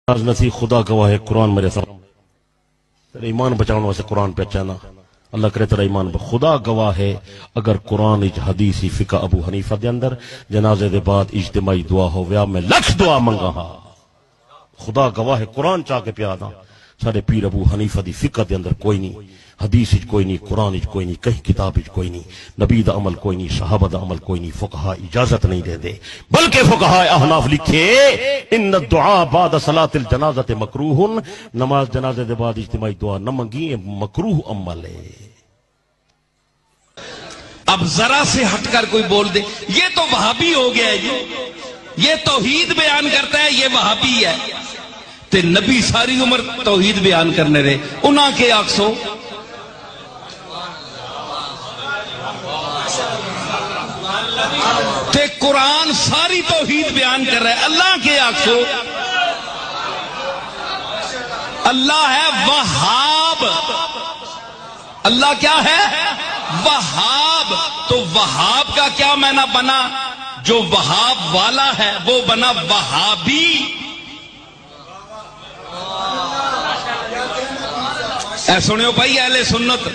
آج نسی خدا گواہ ہے قرآن میرے سامنے تیرا ایمان بچاؤں واسے قرآن پہ اچانا اللہ کرے تیرا ایمان خدا گواہ ہے اگر قرآن اج حدیثی فقہ ابو حنیفہ دے اندر جنازے دے بعد اجتماعی دعا ہو ویا میں لکھ دعا منگا ہاں خدا گواہ ہے قرآن چاہ کے پیادا سارے پیر ابو حنیفہ دی فقہ دے اندر کوئی نہیں حدیث اج کوئی نہیں قرآن اج کوئی نہیں کہیں کتاب اج کوئی نہیں نبی دا عمل کوئی نہیں صحابہ دا عمل کوئی نہیں فقہا اجازت نہیں دے دے بلکہ فقہا احناف لکھے ان الدعاء بعد صلاة الجنازت مکروہ نماز جنازے دے بعد اجتماعی دعا نہ منگی مکروہ عمل ہے۔ اب ذرا سے ہٹ کر کوئی بول دے یہ تو وہابی ہو گیا ہے یہ توحید بیان کرتا ہے یہ وہابی ہے تے نبی ساری عمر توحید بیان کرنے رہے انہاں کے آکسو تے قرآن ساری توحید بیان کر رہا ہے اللہ کے آکسو اللہ ہے وہاب اللہ کیا ہے وہاب تو وہاب کا کیا معنی بنا جو وہاب والا ہے وہ بنا وہابی اے سنیو بھائی اہل سنت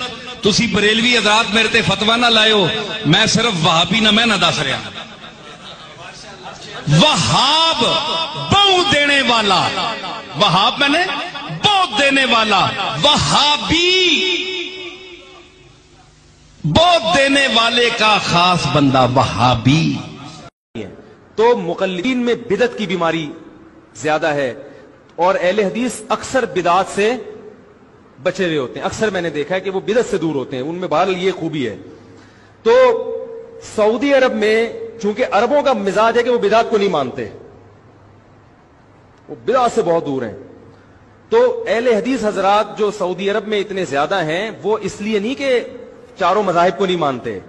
تسی بریلوی حضرات میرے تے فتوہ نہ لائے ہو میں صرف وہابی نہ میں نہ دس رہا وہاب بہو دینے والا وہاب میں نے بہت دینے والا وہابی بہت دینے والے کا خاص بندہ وہابی تو مقلدین میں بدعت کی بیماری زیادہ ہے اور اہل حدیث اکثر بدعات سے بچے ہوئے ہوتے ہیں اکثر میں نے دیکھا ہے کہ وہ بدعت سے دور ہوتے ہیں ان میں بہرحال یہ خوبی ہے تو سعودی عرب میں چونکہ عربوں کا مزاج ہے کہ وہ بدعات کو نہیں مانتے وہ بدعات سے بہت دور ہیں تو اہل حدیث حضرات جو سعودی عرب میں اتنے زیادہ ہیں وہ اس لیے نہیں کہ چاروں مذاہب کو نہیں مانتے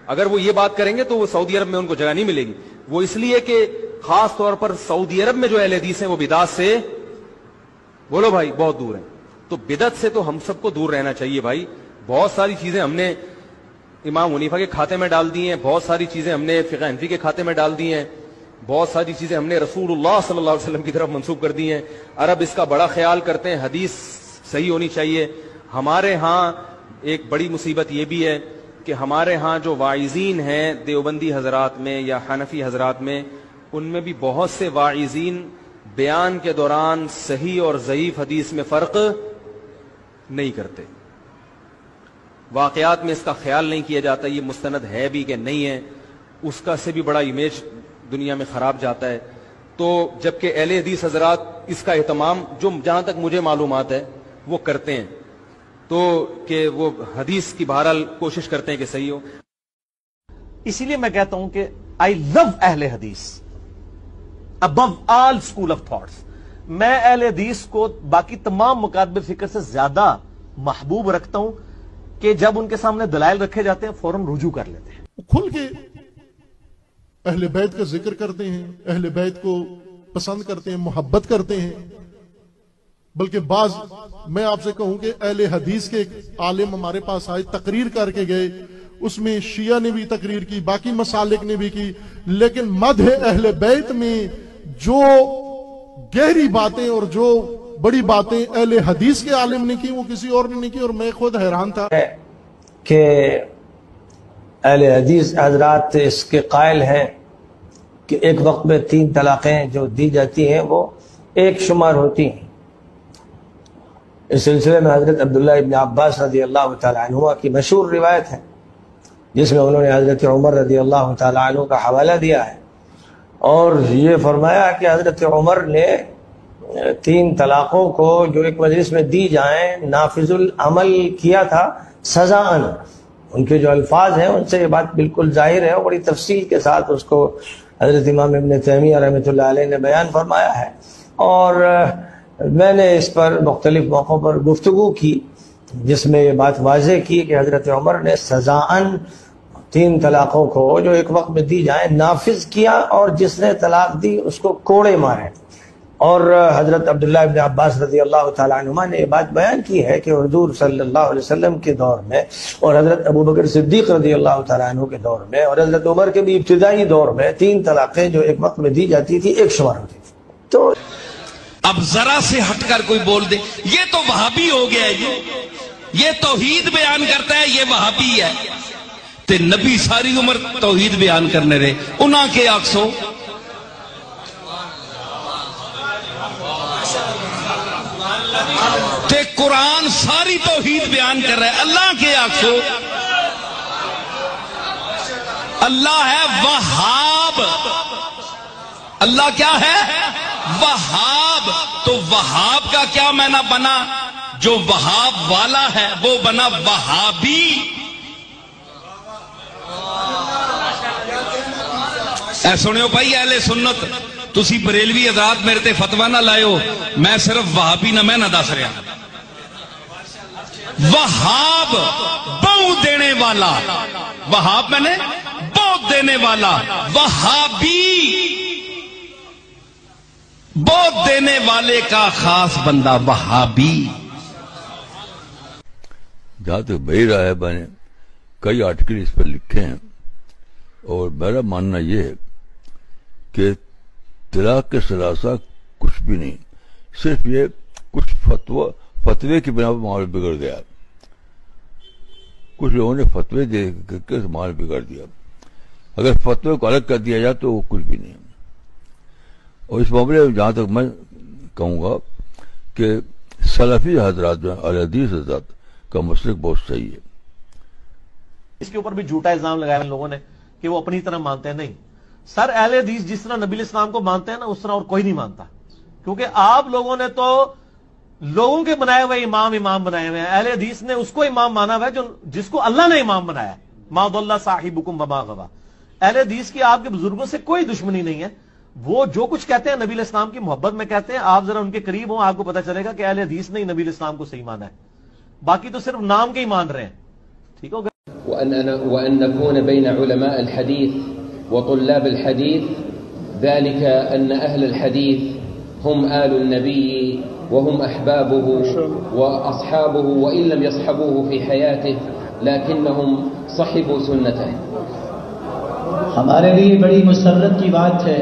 اگر وہ یہ بات کریں گے تو وہ سعودی عرب میں ان کو جگہ نہیں ملے گی وہ اس لیے کہ خاص طور پر سعودی عرب میں جو اہل حدیث ہیں وہ بدعات سے بولو بھائی بہت دور ہیں تو بدعت سے تو ہم سب کو دور رہنا چاہیے بھائی بہت ساری چیزیں ہم نے امام حنیفہ کے کھاتے میں ڈال دی ہیں بہت ساری چیزیں ہم نے فقہ حنفی کے کھاتے میں ڈال دی ہیں بہت ساری چیزیں ہم نے رسول اللہ صلی اللہ علیہ وسلم کی طرف منسوب کر دی ہیں عرب اس کا بڑا خیال کرتے ہیں حدیث صحیح ہونی چاہیے ہمارے ہاں ایک بڑی مصیبت یہ بھی ہے کہ ہمارے ہاں جو واعظین ہیں دیوبندی حضرات میں یا حنفی حضرات میں ان میں بھی بہت سے واعظین بیان کے دوران صحیح اور ضعیف حدیث میں فرق نہیں کرتے واقعات میں اس کا خیال نہیں کیا جاتا یہ مستند ہے بھی کہ نہیں ہے اس کا سے بھی بڑا امیج دنیا میں خراب جاتا ہے تو جبکہ اہل حدیث حضرات اس کا اہتمام جو جہاں تک مجھے معلومات ہے وہ کرتے ہیں تو کہ وہ حدیث کی بہرحال کوشش کرتے ہیں کہ صحیح ہو اسی لیے میں کہتا ہوں کہ آئی لو اہل حدیث ابو آل اسکول آف تھاٹس میں اہل حدیث کو باقی تمام مکاتب فکر سے زیادہ محبوب رکھتا ہوں کہ جب ان کے سامنے دلائل رکھے جاتے ہیں فوراً رجوع کر لیتے ہیں کھل کے اہل بیت کا ذکر کرتے ہیں اہل بیت کو پسند کرتے ہیں محبت کرتے ہیں بلکہ بعض میں آپ سے کہوں کہ اہل حدیث کے ایک عالم ہمارے پاس آئے تقریر کر کے گئے اس میں شیعہ نے بھی تقریر کی باقی مسالک نے بھی کی لیکن مدح اہل بیت میں جو گہری باتیں اور جو بڑی باتیں اہل حدیث کے عالم نے کی وہ کسی اور نے نہیں کی اور میں خود حیران تھا کہ اہل حدیث حضرات اس کے قائل ہیں کہ ایک وقت میں 3 طلاقیں جو دی جاتی ہیں وہ ایک شمار ہوتی ہیں اس سلسلے میں حضرت عبداللہ ابن عباس رضی اللہ تعالیٰ عنہ کی مشہور روایت ہے جس میں انہوں نے حضرت عمر رضی اللہ تعالیٰ عنہ کا حوالہ دیا ہے اور یہ فرمایا کہ حضرت عمر نے 3 طلاقوں کو جو ایک مجلس میں دی جائیں نافذ العمل کیا تھا سزاً ان کے جو الفاظ ہیں ان سے یہ بات بالکل ظاہر ہے اور بڑی تفصیل کے ساتھ اس کو حضرت امام ابن تیمیہ رحمۃ اللہ علیہ نے بیان فرمایا ہے اور میں نے اس پر مختلف موقعوں پر گفتگو کی جس میں یہ بات واضح کی کہ حضرت عمر نے سزاً 3 طلاقوں کو جو ایک وقت میں دی جائیں نافذ کیا اور جس نے طلاق دی اس کو کوڑے مارے اور حضرت عبداللہ ابن عباس رضی اللہ تعالیٰ عنہ نے یہ بات بیان کی ہے کہ حضور صلی اللہ علیہ وسلم کے دور میں اور حضرت ابوبکر صدیق رضی اللہ تعالیٰ عنہ کے دور میں اور حضرت عمر کے بھی ابتدائی دور میں 3 طلاقیں جو ایک وقت میں دی جاتی تھی ایک شمار ہوتی تھی تو اب ذرا سے ہٹ کر کوئی بول دے یہ تو وہابی ہو گیا ہے جی، یہ توحید بیان کرتا ہے یہ وہابی ہے، تے نبی ساری عمر توحید بیان کرنے رہے انہاں کے آکسو تے قرآن ساری توحید بیان کر رہا ہے اللہ کے آکسو اللہ ہے وہاب، اللہ کیا ہے وہاب، تو وہاب کا کیا معنی بنا؟ جو وہاب والا ہے وہ بنا وہابی۔ اے سنیو بھائی اہل سنت، تسی بریلوی حضرات میرے تے فتویٰ نہ لائے ہو، میں صرف وہابی نہ میں نہ دس رہا، وہاب بہو دینے والا، وہاب میں نے بہت دینے والا، وہابی بہت دینے والے کا خاص بندہ وہابی۔ جہاں تک میری رائے ہے، میں نے کئی آرٹیکل اس پر لکھے ہیں اور میرا ماننا یہ ہے کہ طلاق کے ثلاثہ کچھ بھی نہیں، صرف یہ کچھ فتوے کی بنا پر معاملہ بگڑ گیا، کچھ لوگوں نے فتوے دے کے معاملہ بگڑ دیا، اگر فتوے کو الگ کر دیا جائے تو وہ کچھ بھی نہیں۔ اور اس معاملے میں جہاں تک میں کہوں گا کہ سلفی حضرات جو ہیں، اہل حدیث حضرات کا مسلک بہت صحیح ہے۔ اس کے اوپر بھی جھوٹا الزام لگایا ان لوگوں نے کہ وہ اپنی طرح مانتے ہیں، نہیں سر، اہل حدیث جس طرح نبی الاسلام کو مانتے ہیں نا اس طرح اور کوئی نہیں مانتا، کیونکہ آپ لوگوں نے تو لوگوں کے بنائے ہوئے امام بنائے ہوئے ہیں، اہل حدیث نے اس کو امام مانا ہوا ہے جس کو اللہ نے امام بنایا، ما ضل صاحبکم وما غوی۔ اہل حدیث کی آپ کے بزرگوں سے کوئی دشمنی نہیں ہے، وہ جو کچھ کہتے ہیں نبی الاسلام کی محبت میں کہتے ہیں، آپ ذرا ان کے قریب ہوں آپ کو پتہ چلے گا کہ اہل حدیث نے نبی الاسلام کو صحیح مانا ہے، باقی تو صرف نام کے ہی مان رہے ہیں، ٹھیک ہوگا۔ وأن نكون بين علماء الحديث وطلاب الحديث ذلك أن أهل الحديث هم آل النبي وهم أحبابه وأصحابه وإن لم يصحبوه في حياته لكنهم صحبوا سنته۔ ہمارے لیے بڑی مسرت کی بات ہے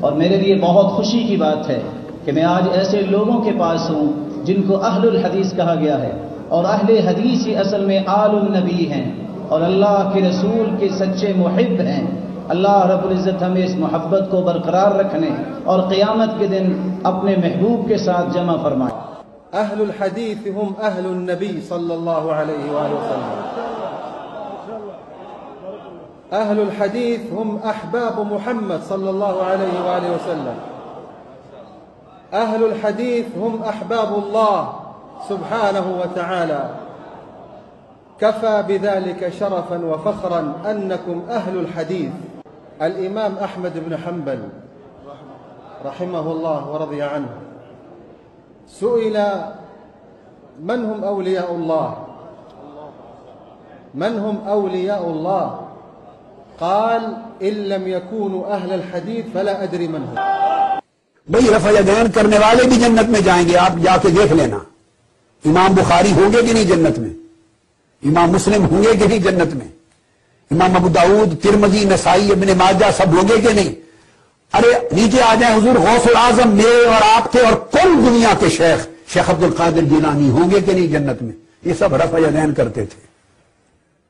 اور میرے لیے بہت خوشی کی بات ہے کہ میں آج ایسے لوگوں کے پاس ہوں جن کو اہل الحدیث کہا گیا ہے، اور اہل حدیث ہی اصل میں آل النبی ہیں اور اللہ کے رسول کے سچے محب ہیں۔ اللہ رب العزت ہمیں اس محبت کو برقرار رکھنے اور قیامت کے دن اپنے محبوب کے ساتھ جمع فرمائے۔ اہل الحدیث ہم اہل النبی صلی اللہ علیہ وآلہ وسلم، اہل الحدیث ہم احباب محمد صلی اللہ علیہ وآلہ وسلم، اہل الحدیث ہم احباب اللہ سبحانہ وتعالی، كفى بذلك شرفا وفخرا أنكم أهل الحديث۔ الإمام أحمد بن حنبل رحمه الله ورضي عنه سئل من هم أولياء الله، من هم أولياء الله؟ قال إن لم يكونوا أهل الحديث فلا أدري من هم۔ بھئی رفع یدین کرنے والے بھی جنت میں جائیں گے، آپ جا کے دیکھ لینا، امام بخاری ہوں گے کہ نہیں جنت میں، امام مسلم ہوں گے کہ نہیں جنت میں، امام ابو داؤد، ترمذی، نسائی، ابن ماجہ سب ہوں گے کہ نہیں؟ ارے نیچے آ جائیں، حضور غوث العظم میرے اور آپ تھے اور کل دنیا کے شیخ عبد القادر جیلانی ہوں گے کہ نہیں جنت میں؟ یہ سب رفع یدین کرتے تھے۔